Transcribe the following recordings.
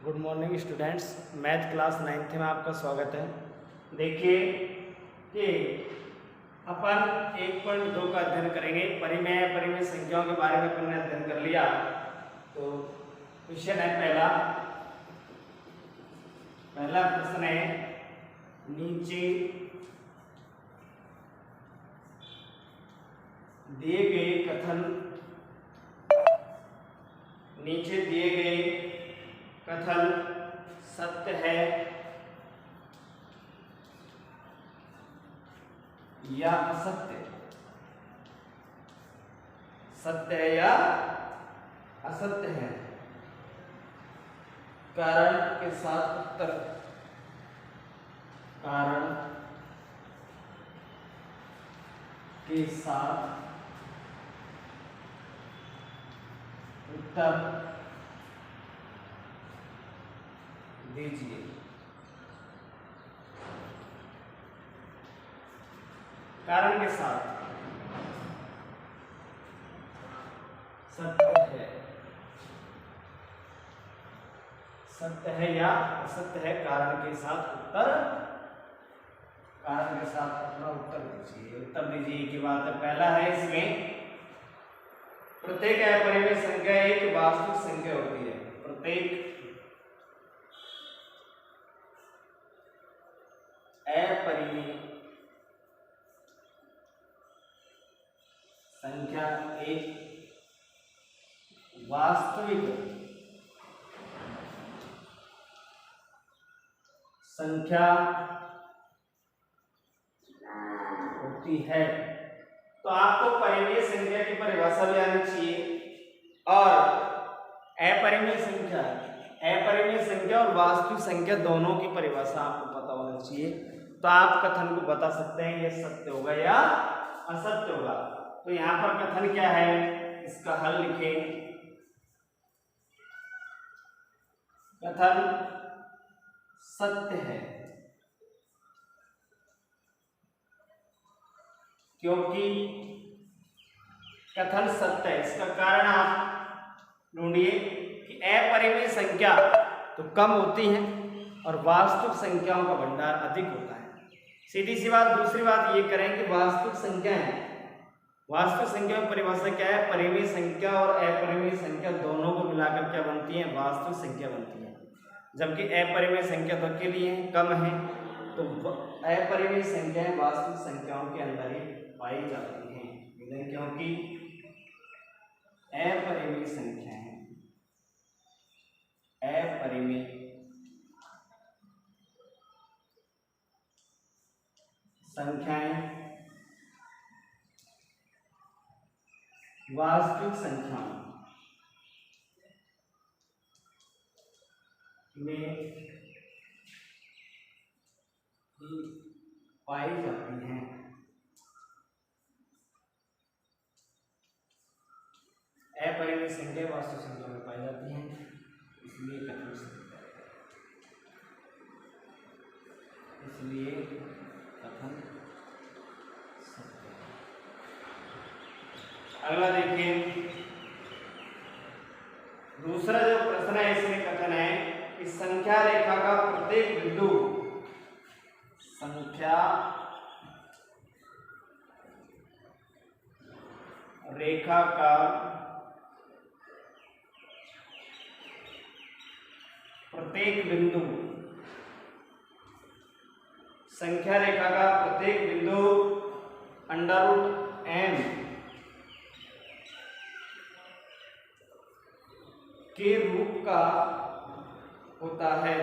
Good morning students, math class 9th में आपका स्वागत है। देखिए कि अपन 1.2 का अध्ययन करेंगे। परिमेय अपरिमेय संख्याओं के बारे में अपन ने अध्ययन कर लिया। तो क्वेश्चन है पहला प्रश्न है, नीचे दिए गए कथन सत्य है या असत्य, सत्य है या असत्य है। कारण के साथ उत्तर, कारण के साथ उत्तर दीजिए। कारण के साथ सत्य है या असत्य है। कारण के साथ उत्तर, कारण के साथ अपना उत्तर दीजिए। उत्तर दीजिए की बात है। पहला है, इसमें प्रत्येक अपरिमेय संख्या एक वास्तविक संख्या होती है। प्रत्येक अपरिमेय संख्या एक वास्तविक संख्या होती है। तो आपको परिमेय संख्या की परिभाषा भी आनी चाहिए और अपरिमेय संख्या और वास्तविक संख्या दोनों की परिभाषा आपको पता होनी चाहिए। तो आप कथन को बता सकते हैं, यह सत्य होगा या असत्य होगा। तो यहाँ पर कथन क्या है, इसका हल लिखें। कथन सत्य है क्योंकि कथन सत्य है। इसका कारण आप ढूंढिए कि अपरिमेय संख्या तो कम होती है और वास्तविक संख्याओं का भंडार अधिक होता है। सीधी सी बात। दूसरी बात ये करें कि वास्तविक संख्या में परिभाषा क्या है, परिमेय संख्या और अपरिमेय संख्या दोनों को मिलाकर क्या बनती है, वास्तविक संख्या बनती है। जबकि अपरिमेय संख्या तो अकेली है, कम है, तो अपरिमेय संख्याएं वास्तविक संख्याओं के अंदर ही पाई जाती हैं। क्योंकि अपरिमेय संख्याएं वास्तविक संख्याओं में पाई जाती हैं। अपरिमेय संख्या वास्तविक संख्या में पाई जाती हैं, इसलिए कथन सत्य है। अगला देखिए, दूसरा जो प्रश्न है, इसमें कथन है कि संख्या रेखा का प्रत्येक बिंदु, संख्या रेखा का प्रत्येक बिंदु, संख्या रेखा का प्रत्येक बिंदु √m के रूप का होता है,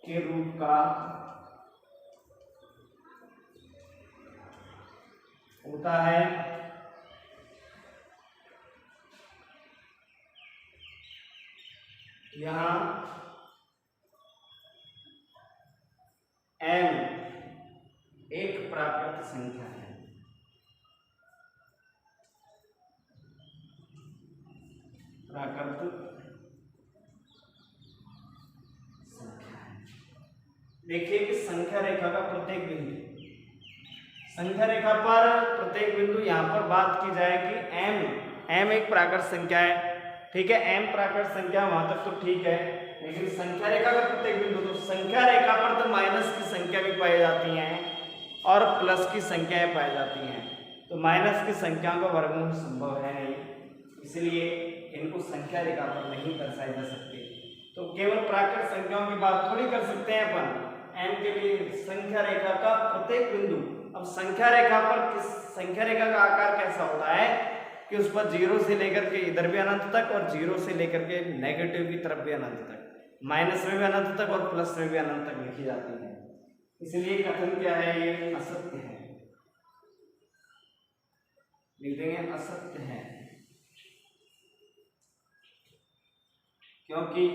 के रूप का होता है। यहाँ m एक प्राकृत संख्या है। प्राकृत संख्या है। देखिए कि संख्या रेखा का प्रत्येक बिंदु, संख्या रेखा पर प्रत्येक बिंदु, यहाँ पर बात की जाए कि m एक प्राकृत संख्या है, ठीक है, m प्राकृत संख्या वहां तक तो ठीक है, लेकिन संख्या रेखा का प्रत्येक बिंदु, तो संख्या रेखा पर तो माइनस की संख्या भी पाई जाती है और प्लस की संख्याएं पाई जाती हैं, तो माइनस की संख्याओं का वर्गमूल संभव है नहीं, इसलिए इनको संख्या रेखा पर नहीं दर्शाए जा सकते। तो केवल प्राकृत संख्याओं की बात थोड़ी कर सकते हैं अपन m के लिए, संख्या रेखा का प्रत्येक बिंदु। अब संख्या रेखा पर किस संख्या रेखा का आकार कैसा होता है कि उस पर 0 से लेकर के इधर भी अनंत तक और 0 से लेकर के नेगेटिव की तरफ भी अनंत तक, माइनस में भी अनंत तक और प्लस में भी अनंत तक लिखी जाती है, इसलिए कथन क्या है, ये असत्य है, लिख देंगे असत्य है, क्योंकि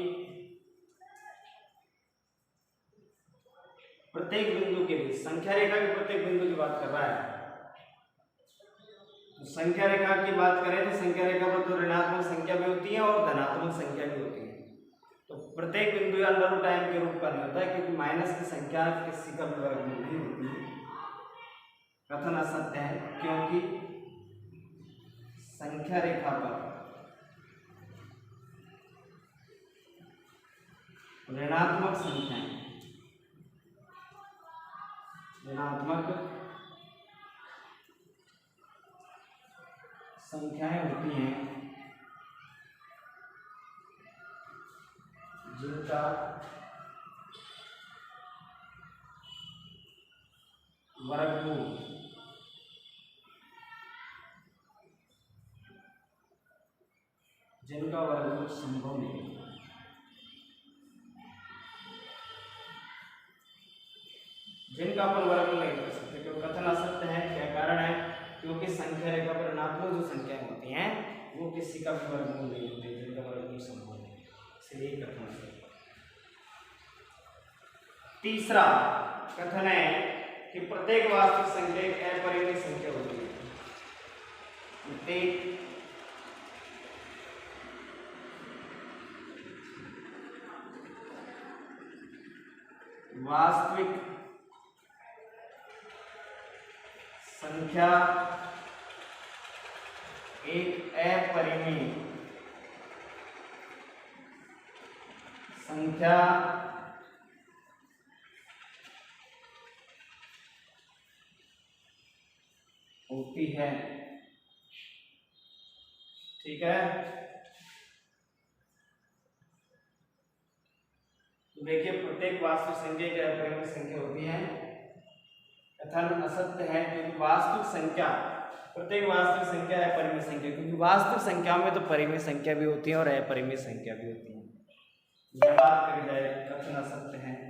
प्रत्येक बिंदु के लिए संख्या रेखा के प्रत्येक बिंदु की बात कर रहा है। तो संख्या रेखा की बात करें तो संख्या रेखा पर तो ऋणात्मक संख्या भी होती है और धनात्मक संख्या भी होती है, तो प्रत्येक बिंदु अंडर रूट m के रूप का नहीं होता है, क्योंकि माइनस की संख्या किसी का भी वर्गमूल नहीं होती है। कथन असत्य है, क्योंकि संख्या रेखा पर ऋणात्मक संख्याएं, ऋणात्मक संख्याएं होती हैं जिनका वर्गमूल संभव नहीं, जिनका अपन वर्गमूल नहीं कर सकते, क्योंकि कथन असत्य है। क्या कारण है? क्योंकि संख्या रेखा पर ऋणात्मक जो संख्याएं होती हैं वो किसी का भी वर्गमूल नहीं होते, जिनका वर्गमूल संभव नहीं, इसलिए कथन असत्य। तीसरा कथन है कि प्रत्येक वास्तविक संख्या एक अपरिमेय संख्या होती है। प्रत्येक वास्तविक संख्या एक अपरिमेय संख्या होती है। ठीक है, तो देखिए प्रत्येक वास्तविक संख्या एक अपरिमेय संख्या होती है। कथन असत्य है, क्योंकि वास्तविक संख्या प्रत्येक वास्तविक संख्या है अपरिमेय संख्या, क्योंकि वास्तविक संख्याओं में तो परिमेय संख्या भी होती है और अपरिमेय संख्या भी होती है। यह बात करी जाए, कथन असत्य है।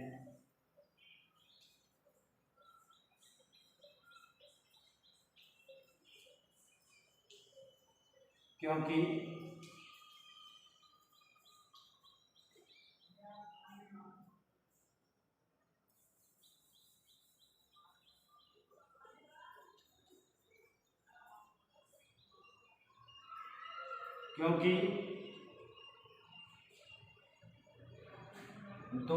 क्योंकि दो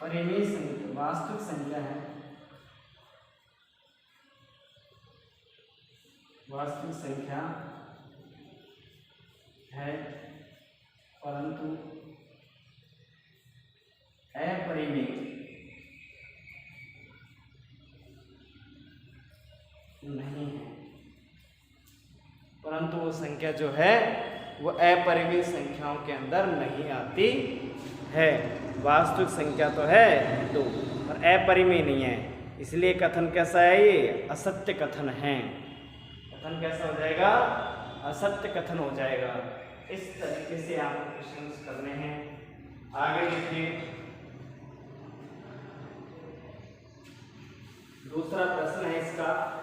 परिमेय संख्या वास्तविक संख्या है, वास्तविक संख्या है, परंतु अपरिमेय नहीं है, परंतु वो संख्या जो है वो अपरिमेय संख्याओं के अंदर नहीं आती है। वास्तविक संख्या तो है दो और अपरिमेय नहीं है, इसलिए कथन कैसा है, ये असत्य कथन है। कथन कैसा हो जाएगा? असत्य कथन हो जाएगा। इस तरीके से आपको क्वेश्चन करने हैं। आगे देखिए, दूसरा प्रश्न है इसका,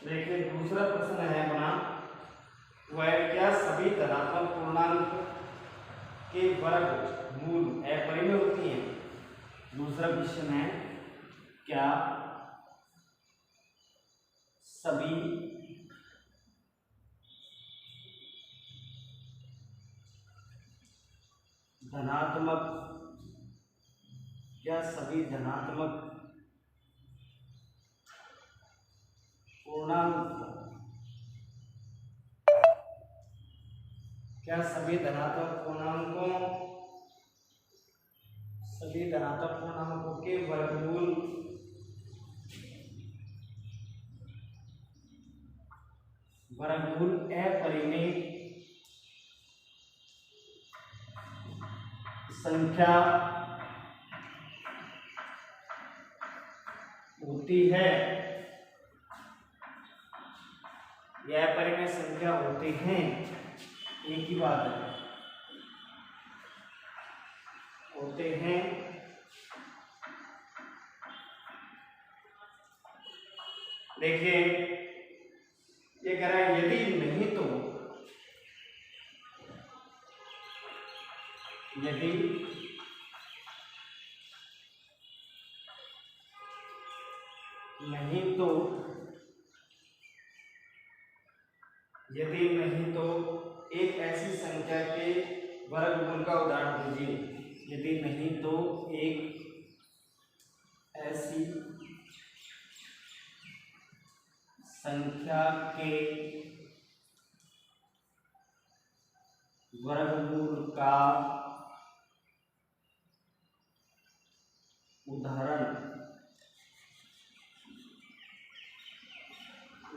देखिए दूसरा प्रश्न है अपना, वह क्या सभी धनात्मक पूर्णांक के वर्ग मूल अपरिमेय होती हैं। दूसरा क्वेश्चन है, क्या सभी धनात्मक पूर्णांक सभी धनात्मक पूर्णांकों के वर्गमूल अपरिमेय संख्या होती है। यह अपरिमेय संख्या होती हैं, एक ही बात है, होते हैं। देखिए ये कह रहा है यदि नहीं तो यदि नहीं तो एक ऐसी संख्या के वर्गमूल का उदाहरण दीजिए। यदि नहीं तो एक ऐसी संख्या के वर्गमूल का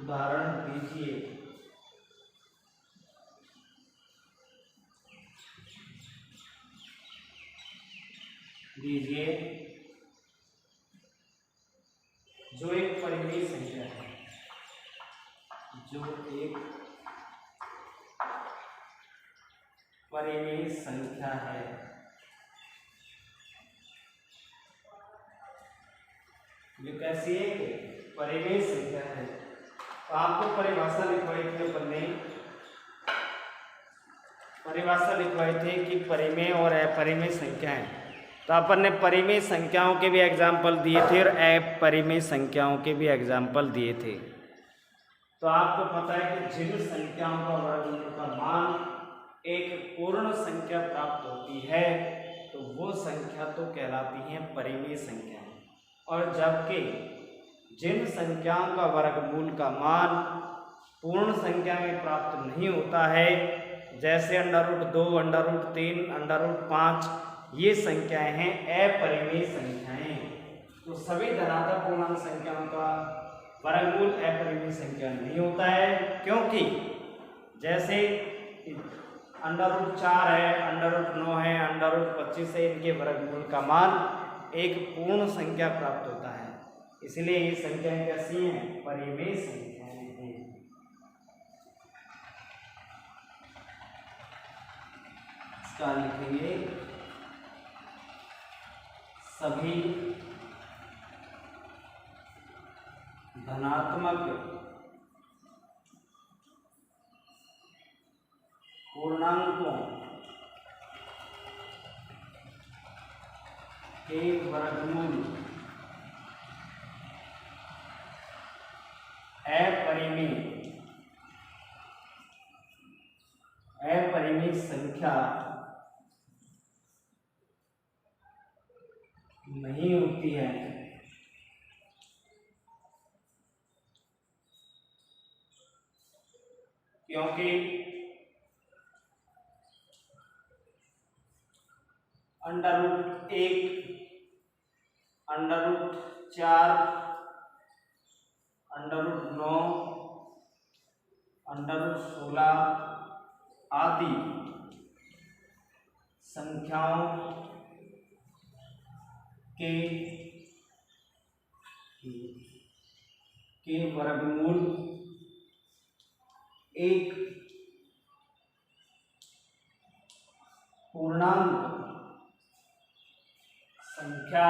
उदाहरण दीजिए जो एक परिमेय संख्या है, ये कैसी है, परिमेय संख्या है। तो आपको परिभाषा लिखवाई थी अपन ने, कि परिमेय और अपरिमेय संख्याएं। तो अपन ने परिमेय संख्याओं के भी एग्जाम्पल दिए थे और अपरिमेय संख्याओं के भी एग्जाम्पल दिए थे। तो आपको पता है कि जिन संख्याओं का वर्गमूल का मान एक पूर्ण संख्या प्राप्त होती है तो वो संख्या तो कहलाती है परिमेय संख्या। और जबकि जिन संख्याओं का वर्गमूल का मान पूर्ण संख्या में प्राप्त नहीं होता है, जैसे √2, √3, √5, ये संख्याएं हैं अपरिमेय संख्याएं। तो सभी धनात्मक पूर्णांक संख्याओं का वर्गमूल अपरिमेय संख्या नहीं होता है, क्योंकि जैसे √4 है, √9 है, √25 है, इनके वर्गमूल का मान एक पूर्ण संख्या प्राप्त होता है। इसलिए ये संख्याएं कैसी हैं, परिमेय संख्याएं हैं। इसका लिखेंगे सभी धनात्मक पूर्णांकों के वर्गमूल अपरिमेय संख्या नहीं होती है, क्योंकि √1, √4, √9, √16 आदि संख्याओं के वर्गमूल एक पूर्णांक संख्या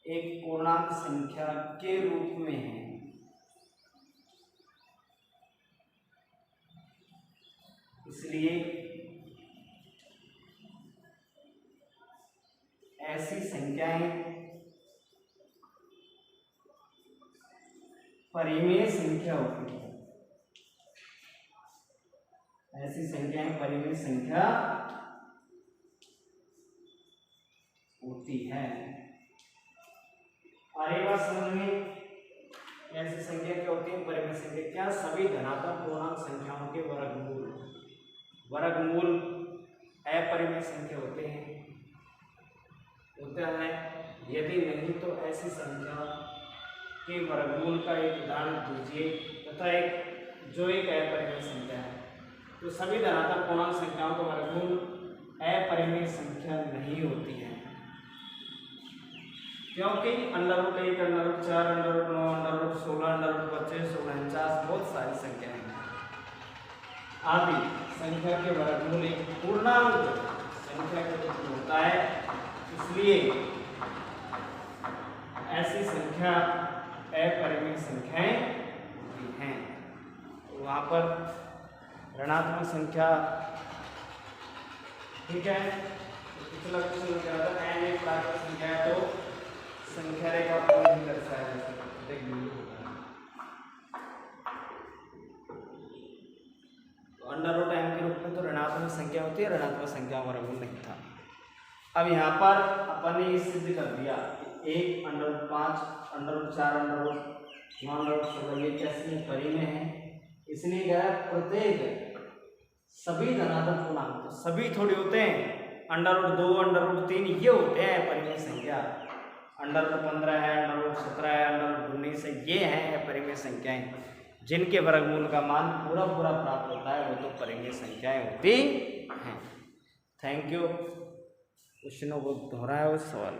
एक पूर्णांक संख्या के रूप में है। इसलिए ऐसी संख्याएं परिमेय संख्या होती है। ऐसी संख्याएं परिमेय संख्या होती है। और एक बात समझ में, ऐसी संख्या क्या होती है परिमेय संख्या? क्या सभी धनात्मक पूर्णांक संख्याओं के वर्गमूल अपरिमेय संख्या होते हैं? होता है। यदि नहीं तो ऐसी संख्या के वर्गमूल का एक उदाहरण दीजिए तथा एक अपरिमेय संख्या है। तो सभी धनात्मक पूर्णांक संख्याओं का वर्गमूल अपरिमेय संख्या नहीं होती है, क्योंकि √1, √4, √9, √16, √25, √49 बहुत सारी संख्याएं हैं। आदि संख्या के वर्गमूल एक पूर्णांक संख्या के रूप में होता है। इसलिए ऐसी संख्या अपरिमेय संख्याएं होती हैं। तो वहाँ पर ऋणात्मक संख्या, ठीक है। पिछला क्वेश्चन क्या था, n एक प्राकृतिक संख्या है तो संख्या रेखा को नहीं दर्शाया जा सकता, एक बिंदु होता है। तो √m के रूप में तो ऋणात्मक संख्या होती है, ऋणात्मक संख्या वर्गमूल नहीं था। अब यहाँ पर अपन ने सिद्ध कर दिया 1, √5, √4, √9, √16 ये कैसे परिमेय है। इसलिए क्या है, प्रत्येक सभी धनात्मक पूर्णांक, तो सभी थोड़ी होते हैं, √2, √3 ये होते हैं परिमेय संख्या। √15 है, √17 है, √19 है, ये हैं अपरिमेय संख्याएं जिनके वर्गमूल का मान पूरा प्राप्त होता है, वो तो परिमेय संख्याएं होती हैं। Thank you. क्वेश्चनों को दोहराया, सवाल